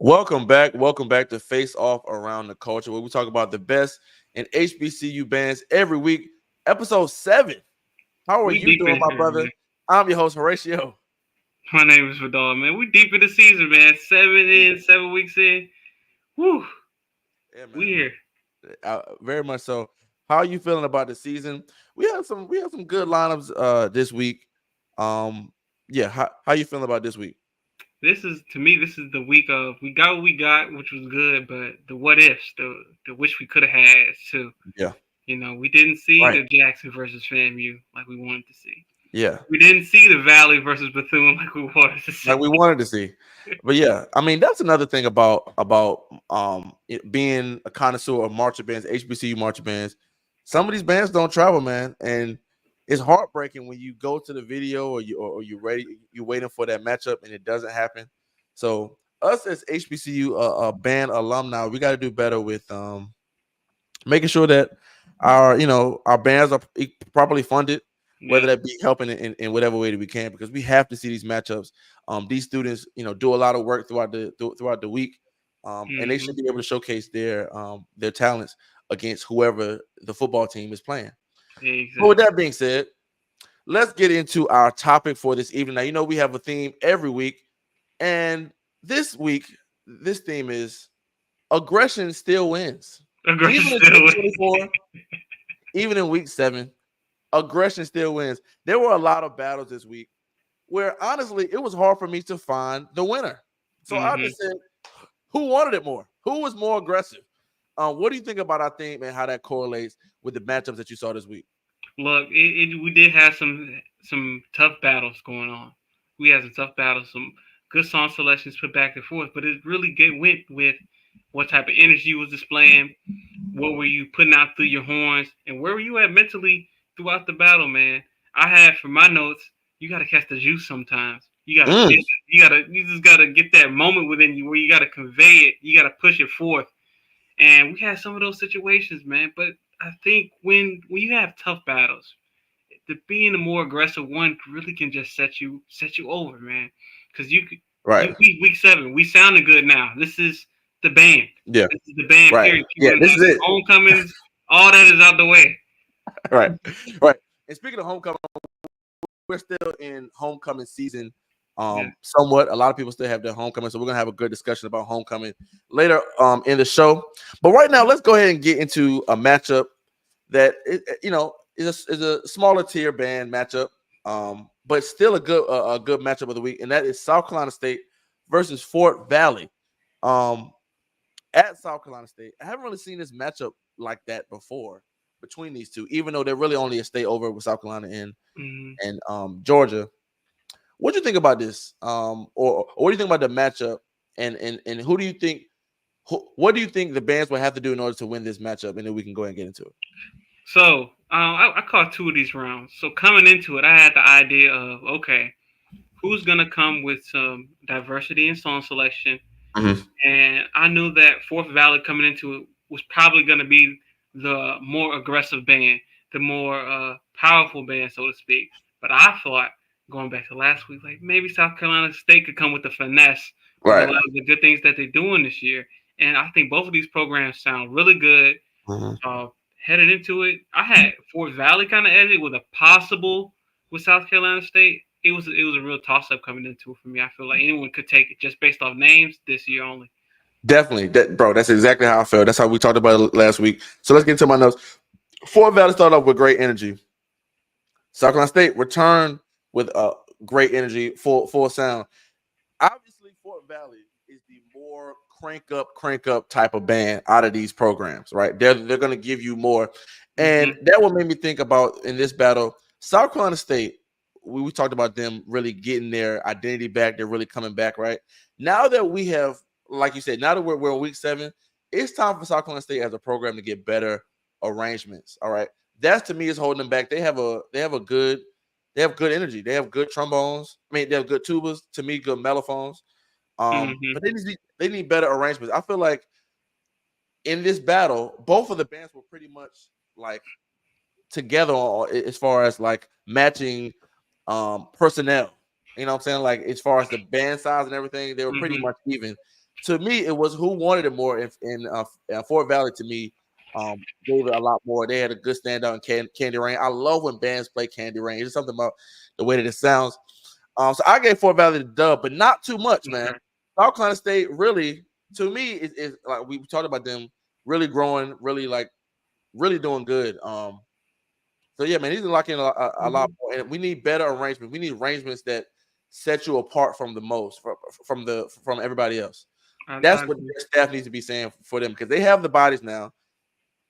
Welcome back. Welcome back to Face Off Around the Culture, where we talk about the best in HBCU bands every week. Episode 7. How are We you deep doing, in my here, brother? man. I'm your host, Horatio. My name is Vidal, man. We deep in the season, man. 7 weeks in. Whew. Yeah, We man. here. Very much so. How are you feeling about the season? We have some good lineups this week. Um, yeah, how you feeling about this week? This is the week of we got what we got, which was good, but the what ifs, the wish we could have had too. Yeah, We didn't see right. the Jackson versus FAMU like we wanted to see. Yeah. We didn't see the Valley versus Bethune like we wanted to Like see. we wanted to see. But yeah, I mean that's another thing about it being a connoisseur of marching bands, HBCU marching bands. Some of these bands don't travel, man, and it's heartbreaking when you go to the video or you're ready, you're waiting for that matchup and it doesn't happen. So us as HBCU band alumni, we got to do better with making sure that our bands are properly funded, whether Yeah. that be helping in whatever way that we can, because we have to see these matchups. These students, do a lot of work throughout the week, and they should hmm be able to showcase their talents against whoever the football team is playing. But with Exactly. that being said, let's get into our topic for this evening. Now, we have a theme every week, and this week, this theme is aggression still wins. Aggression Even in still. 2024, even in week 7, aggression still wins. There were a lot of battles this week where honestly it was hard for me to find the winner. So I hmm just said, who wanted it more? Who was more aggressive? What do you think about our theme and how that correlates with the matchups that you saw this week? Look, we did have some tough battles going on. We had some tough battles, some good song selections put back and forth, but it really went with what type of energy you was displaying, what were you putting out through your horns, and where were you at mentally throughout the battle, man. I had for my notes, you gotta catch the juice sometimes. You gotta feel Mm, it. You just gotta get that moment within you where you gotta convey it. You gotta push it forth. And we had some of those situations, man. But I think when you have tough battles, the being a more aggressive one really can just set you over, man. Because right. week 7, we sounding good now. This is the band. Yeah. This is the band. Right. Period. Yeah. This is it. Homecomings, all that is out the way. Right. Right. And speaking of homecoming, we're still in homecoming season. Yeah. Somewhat. A lot of people still have their homecoming, so we're gonna have a good discussion about homecoming later in the show. But right now, let's go ahead and get into a matchup that is a smaller tier band matchup, but still a good matchup of the week, and that is South Carolina State versus Fort Valley. Um, at South Carolina State, I haven't really seen this matchup like that before between these two, even though they're really only a state over with South Carolina hmm and Georgia. What do you think about this? Or what do you think about the matchup? And who do you think? What do you think the bands will have to do in order to win this matchup? And then we can go ahead and get into it. So I caught 2 of these rounds. So coming into it, I had the idea of okay, who's gonna come with some diversity in song selection. Mhm. And I knew that Fourth Valley coming into it was probably going to be the more aggressive band, the more powerful band, so to speak. But I thought, going back to last week, like maybe South Carolina State could come with the finesse with a Right. lot of the good things that they're doing this year. And I think both of these programs sound really good. Mhm. Uh, Headed into it, I had Fort Valley kind of edged with a possible with South Carolina State. It was a real toss up coming into it for me. I feel like anyone could take it just based off names this year only. Definitely, bro. That's exactly how I felt. That's how we talked about it last week. So let's get into my notes. Fort Valley started off with great energy. South Carolina State returned with great energy, full sound. Obviously, Fort Valley is the more crank up type of band out of these programs, right? They're going to give you more, and hmm that what made me think about in this battle. South Carolina State, we talked about them really getting their identity back. They're really coming back, right? Now that we have, like you said, now that we're in week 7, it's time for South Carolina State as a program to get better arrangements. All right, that's to me is holding them back. They have good energy. They have good trombones. I mean, they have good tubas. To me, good mellophones. hmm But they need better arrangements. I feel like in this battle, both of the bands were pretty much like together as far as like matching personnel. You know what I'm saying? Like as far as the band size and everything, they were pretty hmm much even. to me, it was who wanted it more. In Fort Valley, to me, gave it a lot more. They had a good standout in Candy Rain. I love when bands play Candy Rain. There's something about the way that it sounds. So I gave Fort Valley the dub, but not too much, man. Okay. South Carolina State really, to me, is like we talked about them really growing, really doing good. So yeah, man, he's locking a lot more, and we need better arrangements. We need arrangements that set you apart from the most, from everybody else. That's I what agree. their staff needs to be saying for them because they have the bodies now.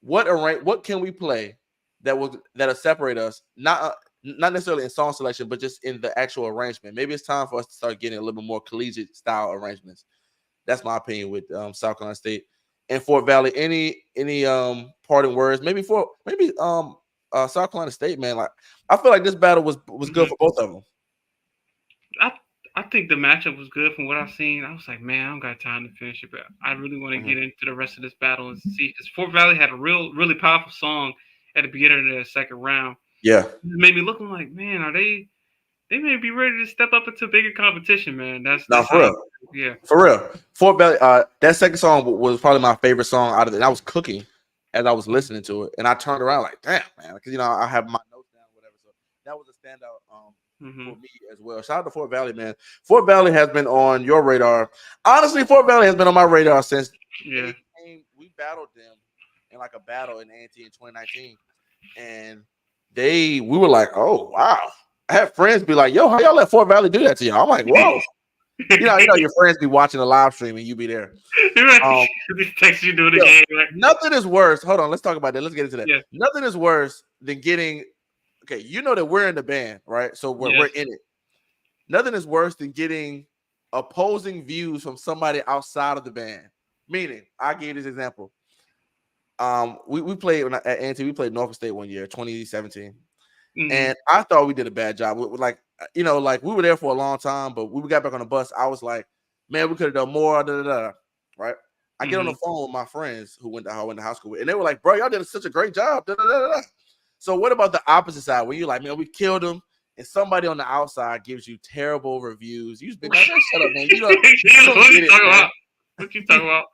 What can we play that'll separate us? Not necessarily in song selection, but just in the actual arrangement. Maybe it's time for us to start getting a little bit more collegiate style arrangements. That's my opinion with South Carolina State and Fort Valley. Any parting words? Maybe South Carolina State, man. Like I feel like this battle was good for both of them. I I think the matchup was good from what I've seen. I was like, man, I don't got time to finish it, but I really want to Mhm. get into the rest of this battle and see because Fort Valley had a really powerful song at the beginning of the second round. Yeah, It made me looking like, man, are they may be ready to step up into bigger competition, man. no, That's for how, real. yeah. For real, Fort Valley. That second song was probably my favorite song out of it. And I was cooking as I was listening to it, and I turned around like, damn, man, because I have my notes down, whatever. So that was a standout for Hmm. me as well. Shout out to Fort Valley, man. Fort Valley has been on your radar. Honestly, Fort Valley has been on my radar since Yeah. they came. We battled them in like a battle in A&T in 2019, and we were like, oh wow. I had friends be like, yo, how y'all let Fort Valley do that to y'all? I'm like, whoa. Your friends be watching the live stream and you be there. Um, These texts you do the yo, game, right? nothing is worse. Hold on, let's talk about that. Let's get into that. Yeah. Nothing is worse than getting okay. You know that we're in the band, right? So we're Yes. in it. Nothing is worse than getting opposing views from somebody outside of the band. Meaning, I give you this example. We played at A&T, we played Norfolk State one year, 2017. Hmm. And I thought we did a bad job. Like like we were there for a long time, but when we got back on the bus, I was like, man, we could have done more. Da, da, da. Right? I get on the Hmm. phone with my friends who I went to high school with, and they were like, bro, y'all did such a great job. Da, da, da, da. So what about the opposite side when you're like, man, we killed them, and somebody on the outside gives you terrible reviews? You just be like, man, shut up, man. You don't What get you it, talking man. about? What you talking about?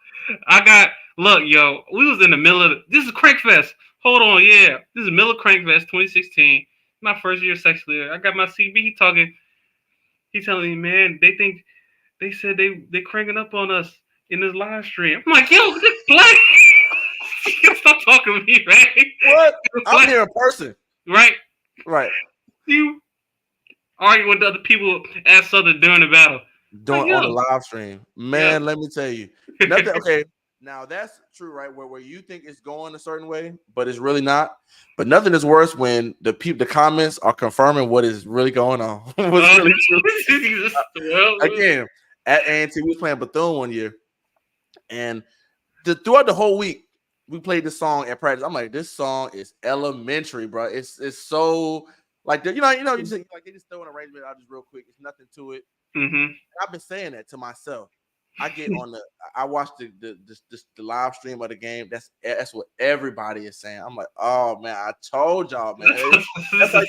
I got look, yo. We was in the middle of this is Crankfest. Hold on, yeah. This is middle of Crankfest 2016. My first year sexually. I got my CB. He talking. He telling me, man, they said they cranking up on us in this live stream. I'm like, yo, just play. Stop talking to me, man. What? Just I'm play, here in person. right? Right. You arguing with other people at Southern during the battle. Like, Doing on yo, the live stream. yo. Man, let me tell you. Nothing okay. Now that's true, right? Where you think it's going a certain way, but it's really not. But nothing is worse when the comments are confirming what is really going on. What's really true. Jesus. Well, Again, at A&T, we was playing Bethune one year, and throughout the whole week, we played this song at practice. I'm like, this song is elementary, bro. It's so like you just like they just throw an arrangement out just real quick. It's nothing to it. hmm. I've been saying that to myself. I watch the live stream of the game. That's what everybody is saying. I'm like, oh man, I told y'all, man. That's like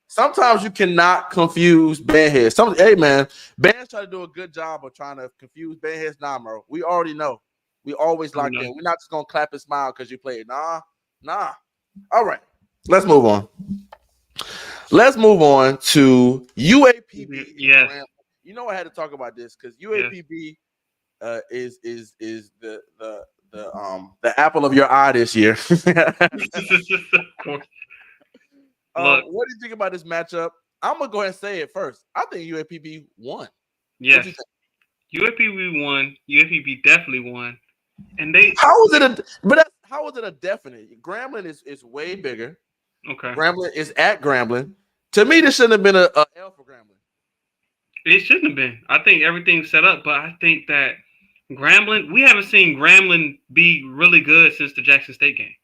sometimes you cannot confuse bandheads. Hey man, bands try to do a good job of trying to confuse bandheads. Nah, bro. We already know. We always Oh, locked no. in. We're not just gonna clap and smile because you played. Nah. All right, let's move on. Let's move on to UAPB. Yes. I had to talk about this because Yes. UAPB is the apple of your eye this year. Of course. Look, What do you think about this matchup? I'm gonna go ahead and say it first. I think UAPB won. What yes. you think? UAPB won. UAPB definitely won. And they How is it a definite? Grambling is way bigger. okay. Grambling is at Grambling. To me, this shouldn't have been a L for Grambling. It shouldn't have been. I think everything's set up, but I think that Grambling, we haven't seen Grambling be really good since the Jackson State game.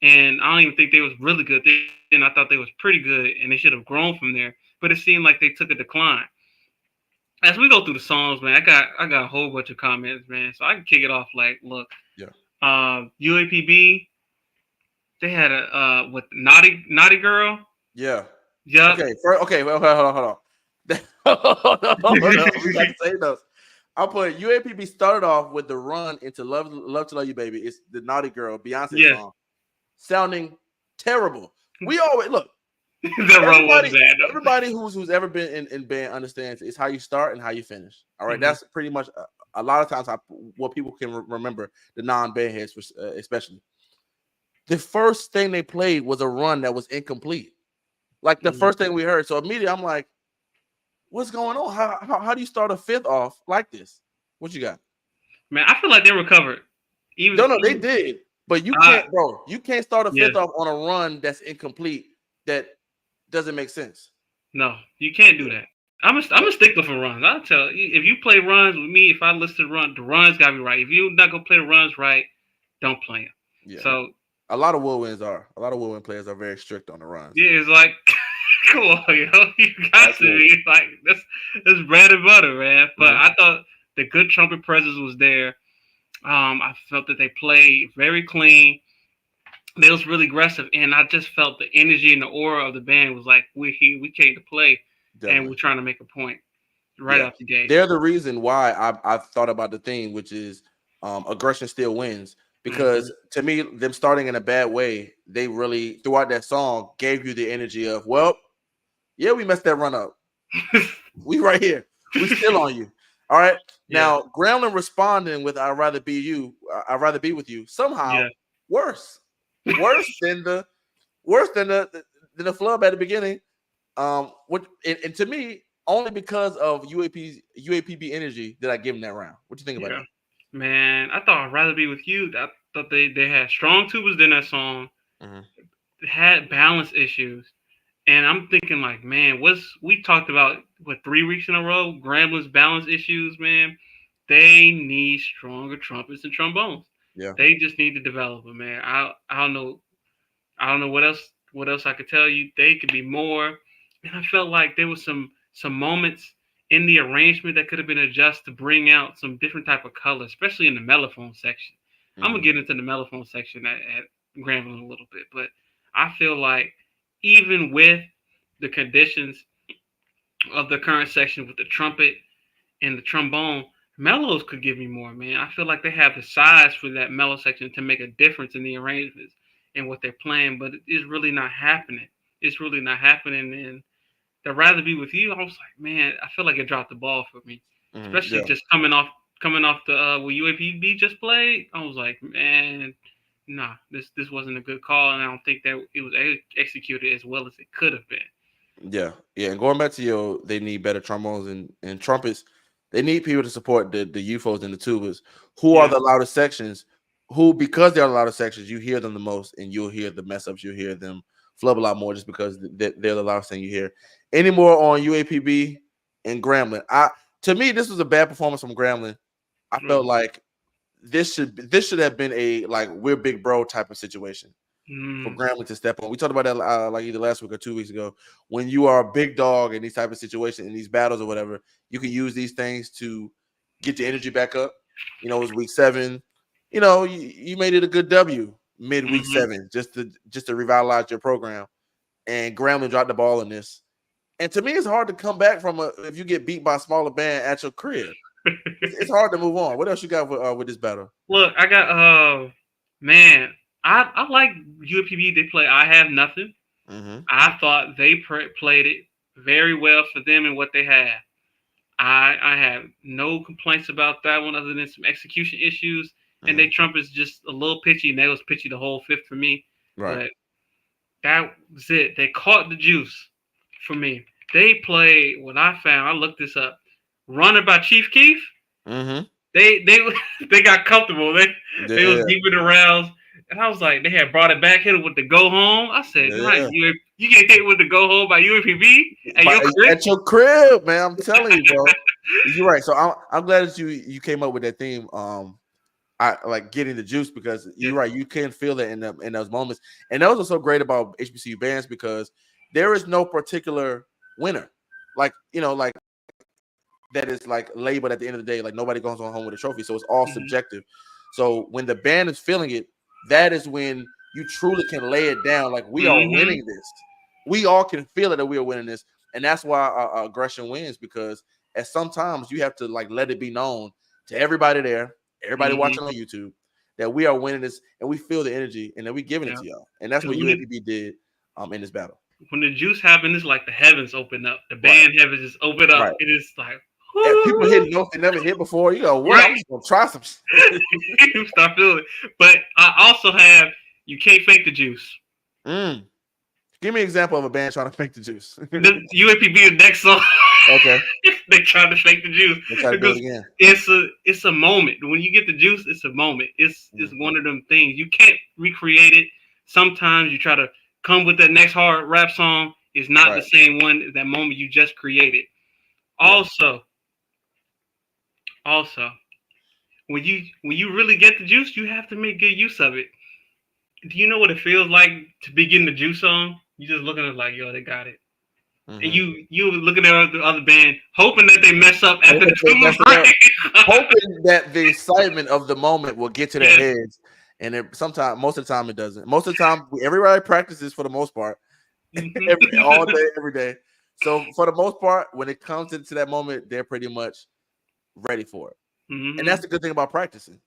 And I don't even think they was really good then. I thought they was pretty good and they should have grown from there. But it seemed like they took a decline. As we go through the songs, man, I got a whole bunch of comments, man. So I can kick it off like, look, Yeah. UAPB, they had a with Naughty Girl. Yeah. Yup. Okay. Well, hold on. Hold on. We got to say those. I'll put UAPB started off with the run into Love to Love You Baby. It's the Naughty Girl Beyonce Yeah, song, sounding terrible. We always look. the run was Everybody, bad though. everybody who's ever been in band understands it's how you start and how you finish. All right, Mm-hmm. that's pretty much a lot of times what people can remember the non-band heads, especially. The first thing they played was a run that was incomplete. Like the Mm-hmm. first thing we heard. So immediately I'm like, what's going on? How do you start a fifth off like this? What you got? Man, I feel like they recovered. No, no, they Even did. But you uh, can't, bro. You can't start a yeah, fifth off on a run that's incomplete. That doesn't make sense. no, you can't do Yeah. that. I'm a stickler for runs. I'll tell you, if you play runs with me, if I listen to run, the runs gotta be right. If you're not gonna play the runs right, don't play them. Yeah. So A lot of Whirlwinds are. A lot of Whirlwind players are very strict on the runs. yeah, it's like, come on, you got to Absolutely. be like that's bread and butter, man. But Mhm. I thought the good trumpet presence was there. I felt that they played very clean. They was really aggressive, and I just felt the energy and the aura of the band was like we here, we came to play, and we're Definitely. trying to make a point right Yeah. out the gate. They're the reason why I've thought about the thing, which is aggression still wins. Mm-hmm. Because to me, them starting in a bad way, they really throughout that song gave you the energy of, well, yeah, we messed that run up. We right here. We still on you. All right. Yeah, Now, Gremlin responding with "I'd rather be you. I'd rather be with you." Somehow yeah, worse, worse than the flub at the beginning. What and to me, only because of UAPB energy did I give him that round. What do you think about yeah. that? Man, I thought I'd rather be with you. I thought they had strong tubas in that song. Mhm. Had balance issues. And I'm thinking like, man, what's we talked about what 3 weeks in a row? Gramblin's balance issues, man. They need stronger trumpets and trombones. Yeah. They just need to develop them, man. I don't know what else I could tell you. They could be more. And I felt like there was some moments in the arrangement that could have been adjusted to bring out some different type of color, especially in the mellophone section. I'm gonna Mhm. get into the mellophone section at Grambling a little bit, but I feel like even with the conditions of the current section with the trumpet and the trombone, mellows could give me more, man. I feel like they have the size for that mellow section to make a difference in the arrangements and what they're playing, but it's really not happening. It's really not happening. And to rather be with you, I was like, man, I feel like it dropped the ball for me, Mhm. especially Yeah. just coming off the what UAPB just played. I was like, man, nah, this wasn't a good call, and I don't think that it was executed as well as it could have been. Yeah, yeah. And going back to they need better trombones and trumpets. They need people to support the UFOs and the tubas, who are Yeah. the loudest sections. Who, because they're the loudest sections, you hear them the most, and you'll hear the mess ups. You'll hear them flub a lot more, just because they're the loudest thing you hear. Any more on UAPB and Gremlin? To me, this was a bad performance from Gremlin. I felt like this should have been a like we're big bro type of situation for Mm, Grambling to step on. We talked about that like either last week or 2 weeks ago. When you are a big dog in these type of situations, in these battles or whatever, you can use these things to get your energy back up. It was week 7. You made it a good W midweek mm-hmm. 7 just to revitalize your program. And Grambling dropped the ball in this. And to me, it's hard to come back from if you get beat by a smaller band at your crib. It's hard to move on. What else you got with this battle? Look, I got man, I like UAPB. They play I Have Nothing. Mm-hmm. I thought they played it very well for them and what they had. I have no complaints about that one other than some execution issues. And Mm-hmm. they trumpets just a little pitchy, and they was pitchy the whole fifth for me. Right. But that was it. They caught the juice for me. They played what I found. I looked this up. Runner by Chief Keef. Mm-hmm. They they got comfortable. They was Yeah. deep in the rounds, and I was like, they had brought it back, hit it with the go home. I said, Yeah. nice, you get hit with the go home by UAPB at your crib. At your crib, man. I'm telling you, bro. You're right. So I'm glad that you came up with that theme. I like getting the juice, because Yeah. you're right. You can feel that in those moments, and that was what's so great about HBCU bands, because there is no particular winner, like that is like labeled at the end of the day. Like nobody goes on home with a trophy, so it's all Mm-hmm. subjective. So when the band is feeling it, that is when you truly can lay it down. Like we are Mm-hmm. winning this. We all can feel it that we are winning this, and that's why aggression wins, because at sometimes you have to like let it be known to everybody there, everybody Mm-hmm. watching on YouTube, that we are winning this and we feel the energy and that we giving it Yeah. to y'all. And that's what Because UAPB did in this battle. when the juice happened, it's like the heavens open up. The Right, band heavens just open up. right. It is like, And people whoo, hitting notes they never hit before. You go, what? right. I'm just gonna try some shit. You start feeling it. But I also have you can't fake the juice. Mm. Give me an example of a band trying to fake the juice. The UAPB is next song. Okay. They try to fake the juice Let's try to do it because again. it's a moment. When you get the juice, it's a moment. It's Mm. one of them things you can't recreate it. Sometimes you try to come with that next hard rap song. It's not the Right. same one. That moment you just created. Yeah. Also, when you really get the juice, you have to make good use of it. Do you know what it feels like to be getting the juice on? You just looking at it like, yo, they got it. And Mm-hmm. you looking at the other band, hoping that they mess up after Hoping the they two mess it up. Hoping that the excitement of the moment will get to their Yes. heads. And sometimes, most of the time, it doesn't. Most of the time, everybody practices for the most part, all day, every day. So for the most part, when it comes into that moment, they're pretty much ready for it. And that's the good thing about practicing.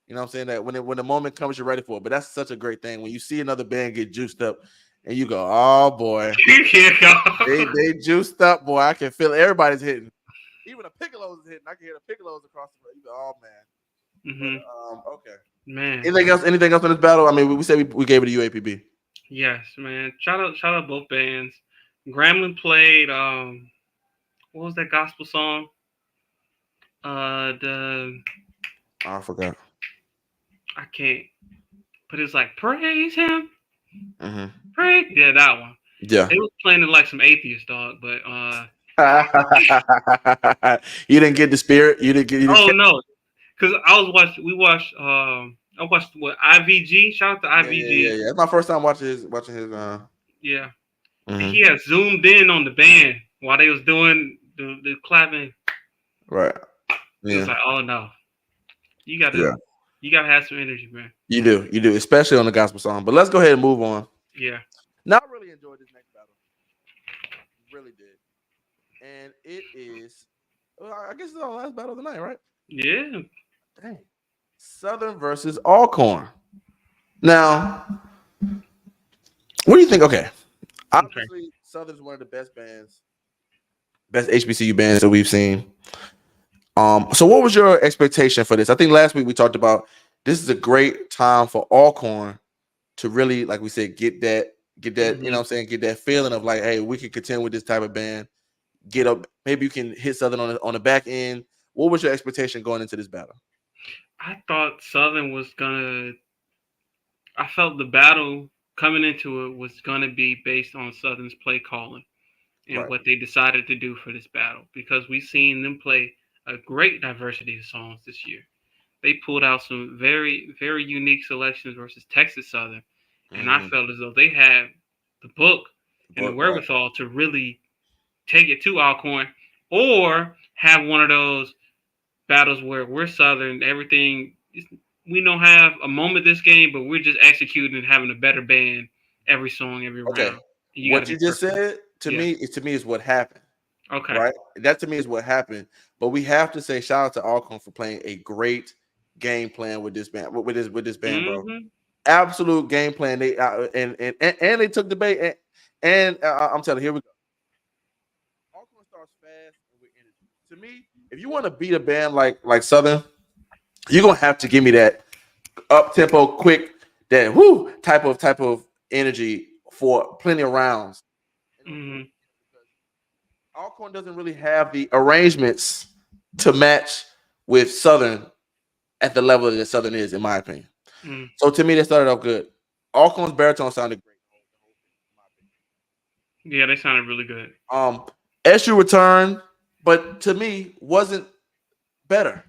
You know what I'm saying? That when the moment comes, you're ready for it. But that's such a great thing when you see another band get juiced up, and you go, "Oh boy, they juiced up, boy! I can feel it. Everybody's hitting. Even the piccolos is hitting. I can hear the piccolos across the road. You go, oh man." But okay. Man, Anything else? Anything else in this battle? I mean, we said we gave it a UAPB. yes, man. Shout out both bands. Gremlin played what was that gospel song? The Oh, I forgot. I can't, but it's like praise him, Mm-hmm. praise. Yeah, that one. Yeah. They was playing it like some atheist dog, but You didn't get the spirit. You didn't get. You didn't oh catch. no, because I was watching. We watched. I watched what IVG. Shout out to Yeah. IVG. It's my first time watching his. Yeah, and Mhm. he had zoomed in on the band while they was doing the clapping. Right. It was Yeah. like, oh no, you gotta Yeah. you gotta have some energy, man. You do, especially on the gospel song. But let's go ahead and move on. Yeah. Now, I really enjoyed this next battle. Really did. And it is, well, I guess it's our last battle of the night, right? Yeah. Dang. Southern versus Alcorn. Now, what do you think? Okay. Okay. Obviously, Southern's one of the best bands, best HBCU bands that we've seen. So what was your expectation for this? I think last week we talked about this is a great time for Alcorn to really, like we said, get that, you know Hmm. what I'm saying, get that feeling of like, hey, we can contend with this type of band. Get up, maybe you can hit Southern on the back end. What was your expectation going into this battle? I thought Southern was gonna. I felt the battle coming into it was gonna be based on Southern's play calling and Right. what they decided to do for this battle because we've seen them play a great diversity of songs this year. They pulled out some very, very unique selections versus Texas Southern, and I Mm-hmm. felt as though they had the book and the But right. wherewithal to really take it to Alcorn, or have one of those battles where we're Southern, everything we don't have a moment this game, but we're just executing and having a better band every song, every Okay. round. You got to What you be just perfect. said Yeah. to me is what happened. Okay. Right? That to me is what happened. But we have to say shout out to Alcorn for playing a great game plan with this band, with this band, bro. Mm-hmm. Absolute game plan. They and they took the bait. And I'm telling you, here we go. Alcorn starts fast and with energy. To me, if you want to beat a band like Southern, you're gonna have to give me that up tempo, quick, that whoo type of energy for plenty of rounds. In order for Mm-hmm. us to get it, because Alcorn doesn't really have the arrangements to match with Southern at the level that Southern is, in my opinion. Mm. So to me, they started off good. Alcorn's baritone sounded great. Yeah, they sounded really good. SU returned, but to me wasn't better.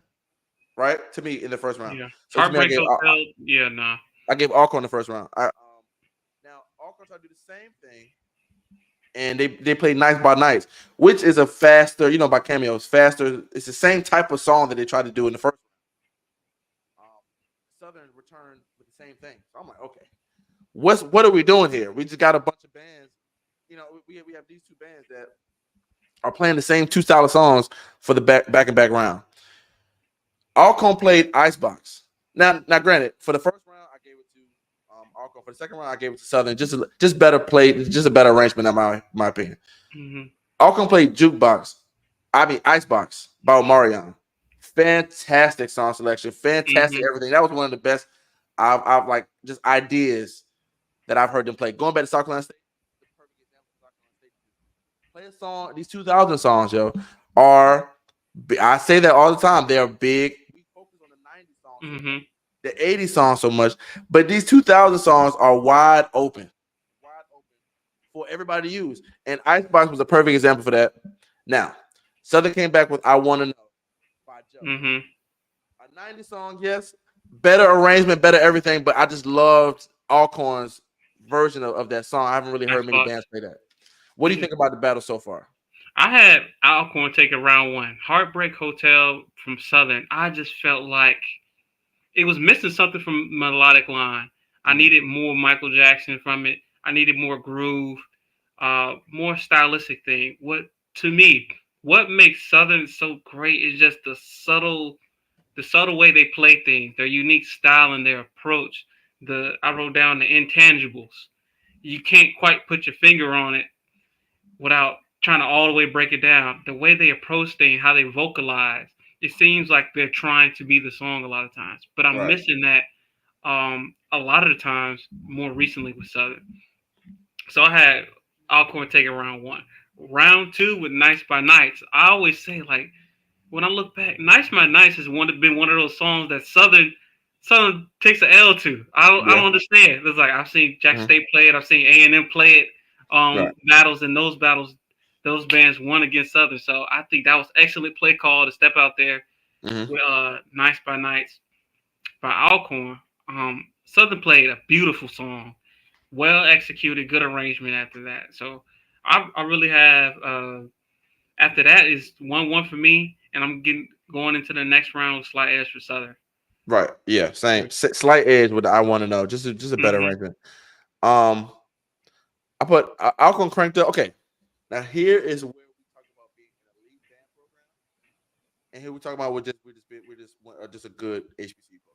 Right to me in the first round. Yeah. So to me, Heartbreak Hotel. Yeah, nah. I gave Alcorn the first round. Now Alcorn tried to do the same thing, and they played Nights by Nights, which is a faster, by cameos, faster. It's the same type of song that they tried to do in the first. Southern returned with the same thing. So I'm like, okay, what are we doing here? We just got a bunch of bands. We have these two bands that are playing the same two style of songs for the back and back round. Alcorn played Icebox. Now, granted, for the first round, I gave it to Alcorn. For the second round, I gave it to Southern. Just better played, just a better arrangement, in my opinion. Mm-hmm. Alcorn played Jukebox. I mean Icebox by Omarion. Fantastic song selection, fantastic Mm-hmm. everything. That was one of the best I've like just ideas that I've heard them play. Going back to South Carolina State, the perfect example of South Carolina State. Play a song. These 2000 songs, yo, are I say that all the time. They are big. We focus on the 90s songs so Mm-hmm. much, the 80s songs so much, but these 2000 songs are wide open for everybody to use. And Icebox was a perfect example for that. Now, Southern came back with "I Want to Know" by Joe. Mm-hmm. A 90s song, yes. Better arrangement, better everything, but I just loved Alcorn's version of that song. I haven't really heard many Icebox. bands play that. What do you think about the battle so far? I had Alcorn take a round one. Heartbreak Hotel from Southern. I just felt like it was missing something from melodic line. I Mhm. needed more Michael Jackson from it. I needed more groove, more stylistic thing. To me, what makes Southern so great is just the subtle way they play things, their unique style and their approach. I wrote down the intangibles. You can't quite put your finger on it without trying to all the way break it down. The way they approach things, how they vocalize, it seems like they're trying to be the song a lot of times. But I'm Right. missing that a lot of the times more recently with Southern. So I had Alcorn take it round one. Round two with Nights by Nights. I always say like when I look back, Nights by Nights has been one of those songs that Southern takes a L to. I Yeah. don't understand. It's like I've seen Jack Mhm. State play it, I've seen A&M play it, Right. battles, and those battles, those bands won against Southern. So I think that was excellent play call to step out there Hmm. with Nights by Nights by Alcorn. Southern played a beautiful song, well executed, good arrangement after that. So I really have after that is 1-1 for me, and I'm getting going into the next round with slight edge for Southern. Right. Yeah. Same. Slight edge with the "I Want to Know." Just a better Mm-hmm. arrangement. Um, I put Alcorn cranked up. Okay. Now here is where we talk about being an elite band program, and here we talk about we're just a good HBCU program.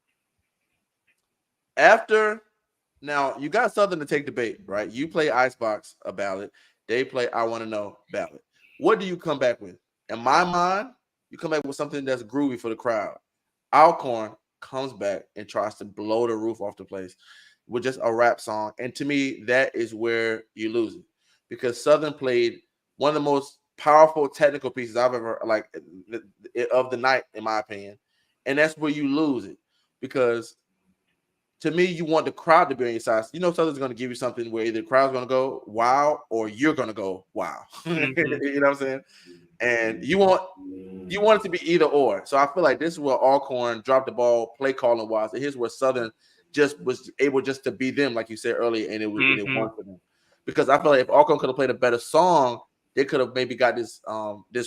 After now, you got Southern to take the bait, right? You play Icebox a ballad. They play "I Want to Know" ballad. What do you come back with? In my mind, you come back with something that's groovy for the crowd. Alcorn comes back and tries to blow the roof off the place with just a rap song. And to me, that is where you lose it. Because Southern played one of the most powerful technical pieces I've ever of the night, in my opinion. And that's where you lose it. Because to me, you want the crowd to be on your side. You know, Southern's going to give you something where either the crowd's going to go wow or you're going to go wow. Mm-hmm. You know what I'm saying? And you want it to be either or. So I feel like this is where Alcorn dropped the ball, play calling wise. And here's where Southern just was able just to be them, like you said earlier, and it Mm-hmm. won for them. Because I feel like if Alcorn could have played a better song, they could have maybe got this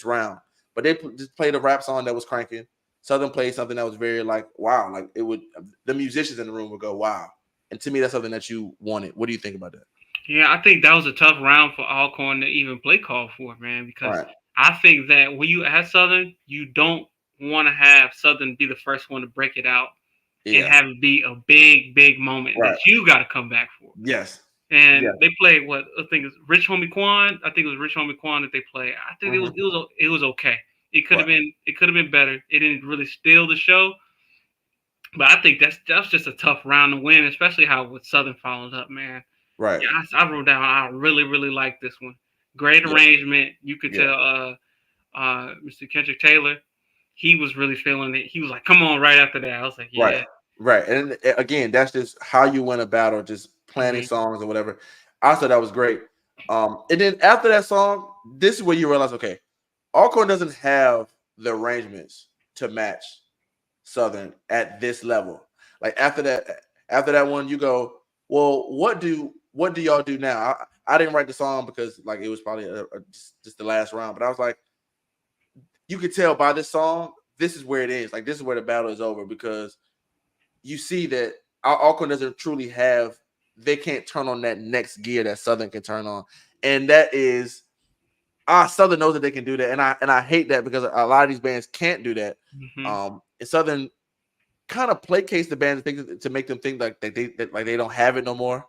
round. But they just played a rap song that was cranking. Southern played something that was very like wow, like it would the musicians in the room would go wow. And to me, that's something that you wanted. What do you think about that? Yeah, I think that was a tough round for Alcorn to even play call for, man, because Right. I think that when you at Southern, you don't want to have Southern be the first one to break it out and Yeah. have it be a big, big moment that Right. you got to come back for. Yes. And Yes. they played what I think is Rich Homie Quan. I think it was Rich Homie Quan that they played. I think Hmm. it was okay. Right. It could have been better. It didn't really steal the show, but I think that's just a tough round to win, especially how with Southern followed up, man. Right. Yeah, I wrote down. I really really like this one. Great Yeah. arrangement. You could Yeah. tell. Mr. Kendrick Taylor, he was really feeling it. He was like, "Come on!" Right after that, I was like, Right. "Yeah." Right. And again, that's just how you win a battle, just planning Hmm. songs or whatever. I thought that was great. And then after that song, this is where you realize, okay, Alcorn doesn't have the arrangements to match Southern at this level. Like after that one, you go, well, what do y'all do now? I didn't write the song because like it was probably just the last round, but I was like, you could tell by this song, this is where it is. Like this is where the battle is over because you see that Alcorn doesn't truly have. They can't turn on that next gear that Southern can turn on, and that is Southern knows that they can do that, and I hate that because a lot of these bands can't do that. Mm-hmm. And Southern kind of placates the band to make them think like like they don't have it no more,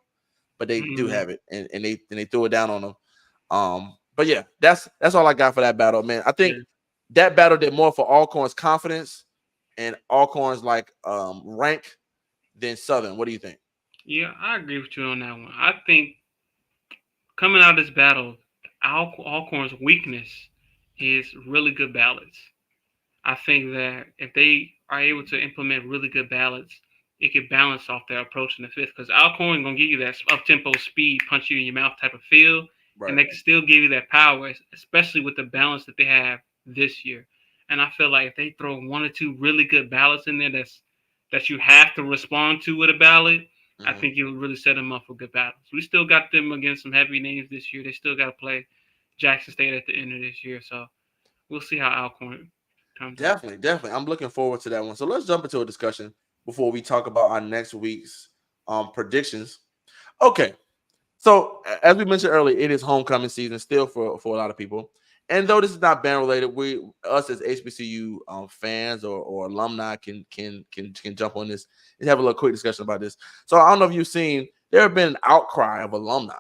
but they do Mm-hmm. have it, and they threw it down on them. But yeah, that's all I got for that battle, man. I think Yeah. that battle did more for Alcorn's confidence and Alcorn's like rank than Southern. What do you think? Yeah, I agree with you on that one. I think coming out of this battle, Alcorn's weakness is really good ballots. I think that if they are able to implement really good ballots, it could balance off their approach in the fifth. Because Alcorn gonna give you that up tempo speed, punch you in your mouth type of feel, and Right. they can still give you that power, especially with the balance that they have this year. And I feel like if they throw one or two really good ballots in there, that you have to respond to with a ballot, I Mm-hmm. think you'll really set them up for good battles. We still got them against some heavy names this year. They still got to play Jackson State at the end of this year, so we'll see how Alcorn comes out. Definitely, definitely. I'm looking forward to that one. So let's jump into a discussion before we talk about our next week's predictions. Okay. So as we mentioned earlier, it is homecoming season still for a lot of people. And though this is not band related, we us as HBCU fans or alumni can jump on this and have a little quick discussion about this. So I don't know if you've seen there have been an outcry of alumni.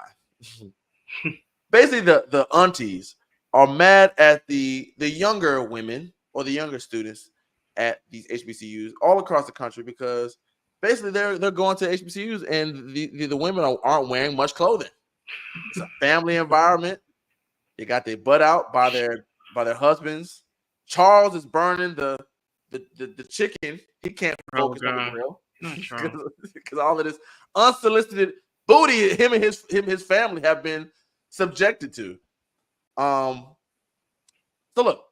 Basically, the aunties are mad at the younger women or the younger students at these HBCUs all across the country because basically they're going to HBCUs and the women aren't wearing much clothing. It's a family environment. They got their butt out by their husbands. Charles is burning the chicken. He can't Oh focus on the God, grill not Charles. because all of this unsolicited booty him and his family have been subjected to. Um, so look,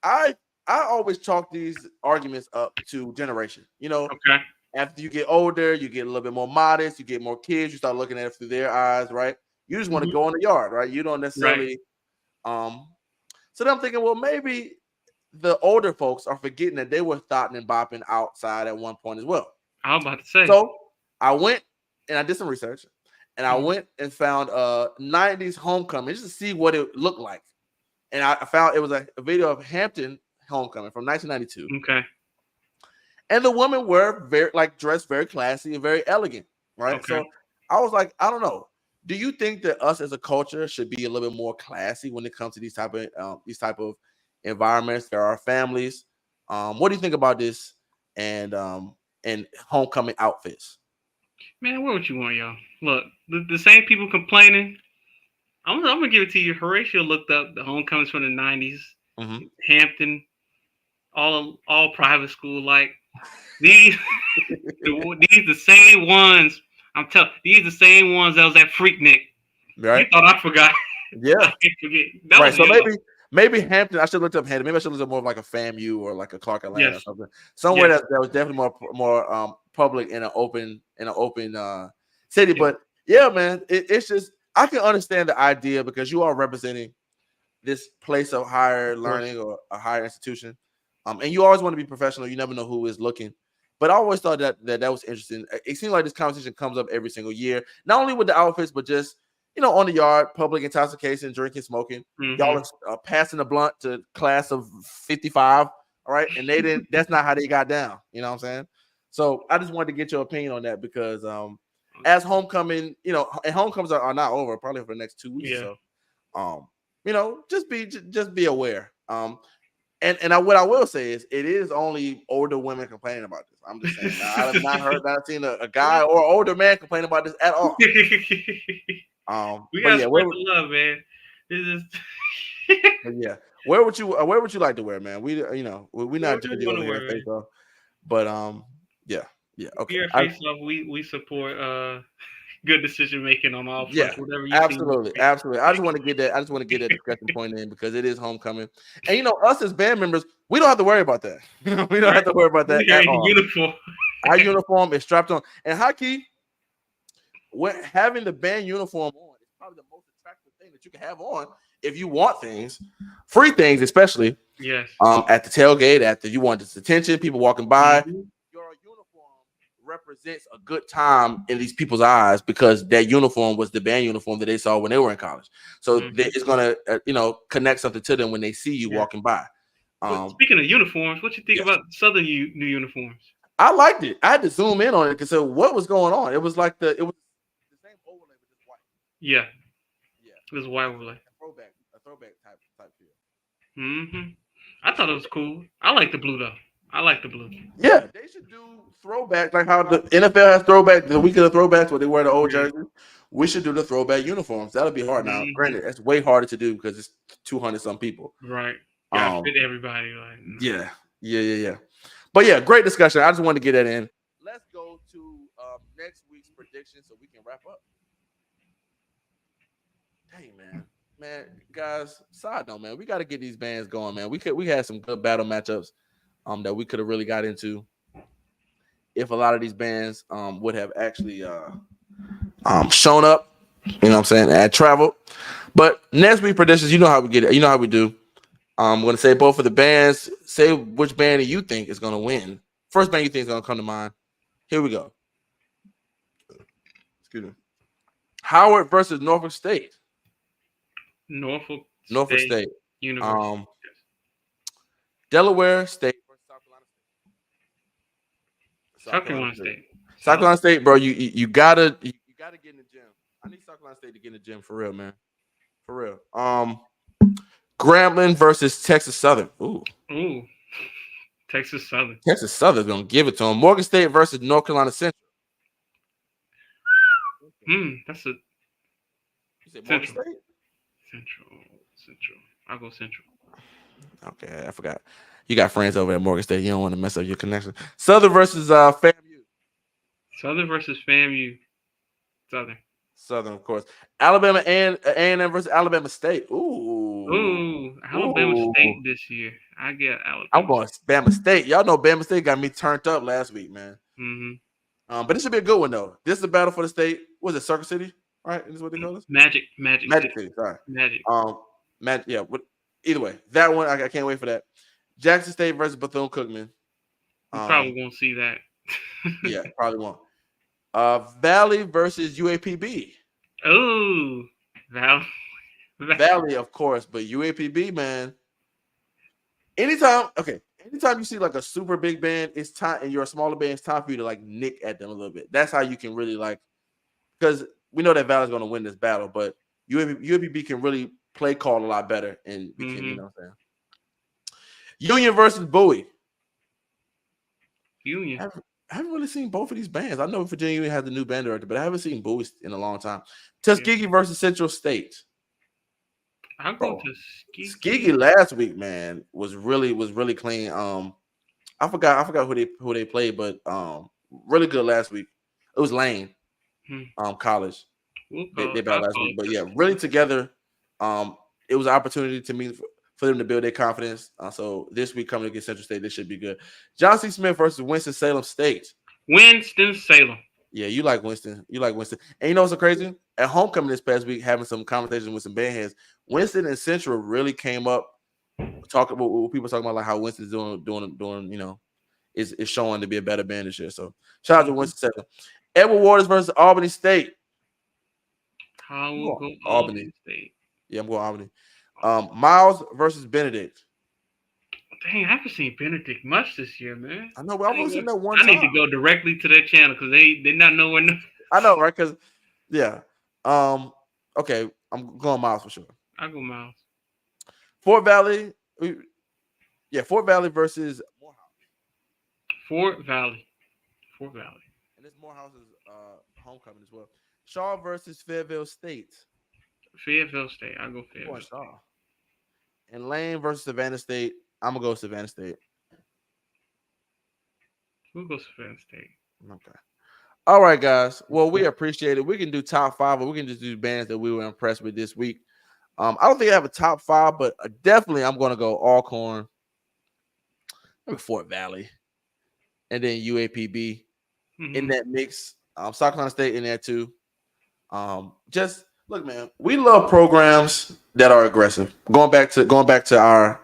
I I always chalk these arguments up to generation. Okay. After you get older, you get a little bit more modest, you get more kids, you start looking at it through their eyes, right? You just want to Hmm. go in the yard, right? You don't Right. necessarily so then I'm thinking, well, maybe the older folks are forgetting that they were thoughting and bopping outside at one point as well. I was about to say. So I went and I did some research and I Mhm. went and found 90s homecoming just to see what it looked like. And I found it was a video of Hampton homecoming from 1992. Okay. And the women were very like dressed very classy and very elegant, right? Okay. So I was like, I don't know. Do you think that us as a culture should be a little bit more classy when it comes to these type of environments? There are families. What do you think about this and homecoming outfits? Man, what would you want, y'all? Look, the same people complaining. I'm gonna give it to you. Horatio looked up the homecomings from the '90s, Mm-hmm. Hampton, all private school. Like these, these the same ones. I'm telling these the same ones that was at Freaknik. You Right? thought I forgot? I Yeah. can't forget. That Right. was So yellow. maybe Hampton. I should look up Hampton. Maybe I should look up more of like a FAMU or like a Clark Atlanta or Yes. something. Somewhere Yes. that was definitely more public in an open city. Yes. But yeah, man, it's just I can understand the idea because you are representing this place of higher Of course. learning or a higher institution. And you always want to be professional. You never know who is looking. But I always thought that was interesting. It seems like this conversation comes up every single year, not only with the outfits, but just on the yard, public intoxication, drinking, smoking. Y'all Hmm. are passing the blunt to class of 55, all right? And they didn't. That's not how they got down. You know what I'm saying? So I just wanted to get your opinion on that because as homecoming, and homecomings are not over probably for the next 2 weeks or Yeah. so. Just be aware. What I will say is it is only older women complaining about this. I'm just saying. Now, I have not seen a guy or older man complain about this at all. We But gotta yeah, spread the love, man. This is but yeah, where would you like to wear, man? We're not whatever you judging want over to here wear, at man. Face Off, but yeah, yeah, okay, Here at FaceOff, we support good decision making on all yeah, fronts. Whatever you see. absolutely, absolutely. I just want to get that. I just want to get that discussion point in because it is homecoming, and us as band members, we don't have to worry about that. We don't Right? have to worry about that We are at in all. uniform. Our uniform is strapped on, and hockey, when having the band uniform on is probably the most attractive thing that you can have on if you want things, free things, especially Yes. at the tailgate. After you want this attention, people walking by, Hmm. your uniform represents a good time in these people's eyes because that uniform was the band uniform that they saw when they were in college. So it's gonna connect something to them when they see you walking by. But speaking of uniforms, what you think about Southern new uniforms? I liked it. I had to zoom in on it because so what was going on? It was like it was the same overlay but just white. Yeah. It was white overlay. A throwback type feel. I thought it was cool. I like the blue though. I like the blue. Yeah, they should do throwback like how the NFL has throwback the week of the throwbacks where they wear the old jerseys. We should do the throwback uniforms. That'll be hard now. Granted, that's way harder to do because it's 200 some people. Right. Gotta fit everybody. Like, Yeah. But yeah, great discussion. I just wanted to get that in. Let's go to next week's prediction so we can wrap up. Hey man, guys. Side note, man, we got to get these bands going, man. We had some good battle matchups that we could have really got into if a lot of these bands would have actually shown up. You know what I'm saying? And traveled. But next week predictions, you know how we get it. You know how we do. I'm going to say both of the bands. Say which band you think is going to win. First band you think is going to come to mind. Here we go. Excuse me. Howard versus Norfolk State. Norfolk State. University. Delaware State versus South Carolina State. South Carolina State, bro. You gotta get in the gym. I need South Carolina State to get in the gym for real, man. For real. Grambling versus Texas Southern. Ooh. Texas Southern. Texas Southern's gonna give it to them. Morgan State versus North Carolina Central. That's a. You said Morgan State? Central. I'll go Central. Okay, I forgot. You got friends over at Morgan State. You don't want to mess up your connection. Southern versus FAMU. Southern versus FAMU. Southern, of course. Alabama and A&M versus Alabama State. Alabama State this year. I get Alabama. I'm going Bama State. Y'all know Bama State got me turned up last week, man. But this should be a good one though. This is a battle for the state. What is it, Circuit City? Right? This is what they call this? Magic City. Sorry. Magic. Yeah. Either way, that one I can't wait for that. Jackson State versus Bethune-Cookman. You probably won't see that. Yeah, probably won't. Valley versus UAPB. Oh, Valley, of course, but UAPB, man. Anytime you see like a super big band, it's time, and you're a smaller band, it's time for you to like nick at them a little bit. That's how you can really because we know that Valley's going to win this battle, but UAPB can really play call a lot better, and we can, you know what I'm saying. Union versus Bowie. Union. I haven't really seen both of these bands. I know Virginia Union has the new band director, but I haven't seen Bowie in a long time. Tuskegee versus Central State. I'll go Tuskegee last week, man, was really clean. I forgot who they played, but really good last week. It was Lane, college. They battled last week, but yeah, really together. It was an opportunity to me for them to build their confidence. So this week coming against Central State, this should be good. John C. Smith versus Winston-Salem State. Winston-Salem. Yeah, you like Winston. And you know what's so crazy? At homecoming this past week, having some conversations with some bandheads, Winston and Central really came up talking about what people talking about, like how Winston's doing, is showing to be a better band this year. So shout out to Winston-Salem. Edward Waters versus Albany State. I will go Albany State. Yeah, I'm going Albany. Miles versus Benedict. Dang, I haven't seen Benedict much this year, man. I know, but I've only seen that one time. I need to go directly to their channel because they're not nowhere. I know, right? Because, yeah. Okay, I'm going Miles for sure. I'll go Miles. Fort Valley. Yeah, Fort Valley versus Morehouse. Fort Valley. And this Morehouse's homecoming as well. Shaw versus Fayetteville State. I'll go Fayetteville. Shaw. And Lane versus Savannah State. I'm going to go Savannah State. We'll go Savannah State. Okay. All right, guys. Well, we appreciate it. We can do top 5, or we can just do bands that we were impressed with this week. I don't think I have a top 5, but definitely I'm going to go Alcorn, maybe Fort Valley, and then UAPB in that mix. South Carolina State in there too. Just look, man, we love programs that are aggressive. Going back to our,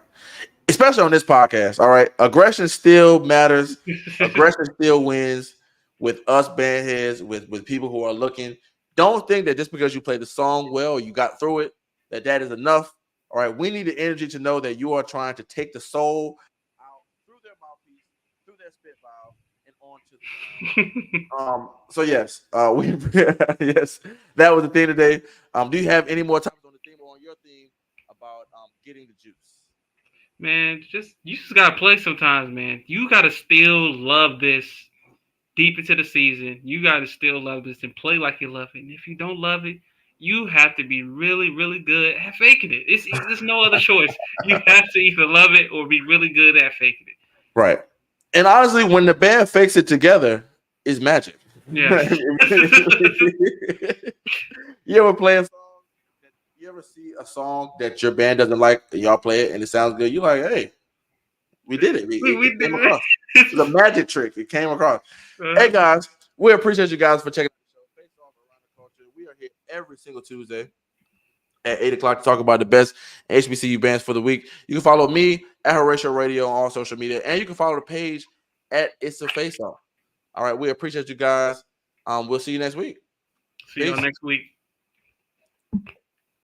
especially on this podcast. All right, aggression still matters. Aggression still wins. with us band heads, with people who are looking. Don't think that just because you played the song well, you got through it, that is enough. All right, we need the energy to know that you are trying to take the soul out through their mouthpiece, through their spit valve, and onto the ground. So yes, we yes, that was the theme today. Do you have any more topics on the theme or on your theme about getting the juice? Man, you just gotta play sometimes, man. You gotta still love this deep into the season. You gotta still love this and play like you love it. And if you don't love it, you have to be really, really good at faking it. There's no other choice. You have to either love it or be really good at faking it. Right. And honestly, when the band fakes it together, it's magic. Yes. You ever play a song? You ever see a song that your band doesn't like, and y'all play it and it sounds good? You're like, hey, we did it. It did came across. It's a magic trick. It came across. Uh-huh. Hey guys, we appreciate you guys for checking out the show. Face Off Around the Culture. We are here every single Tuesday at 8 o'clock to talk about the best HBCU bands for the week. You can follow me at Horatio Radio on all social media, and you can follow the page at It's a Face Off. All right, we appreciate you guys. We'll see you next week. See you next week.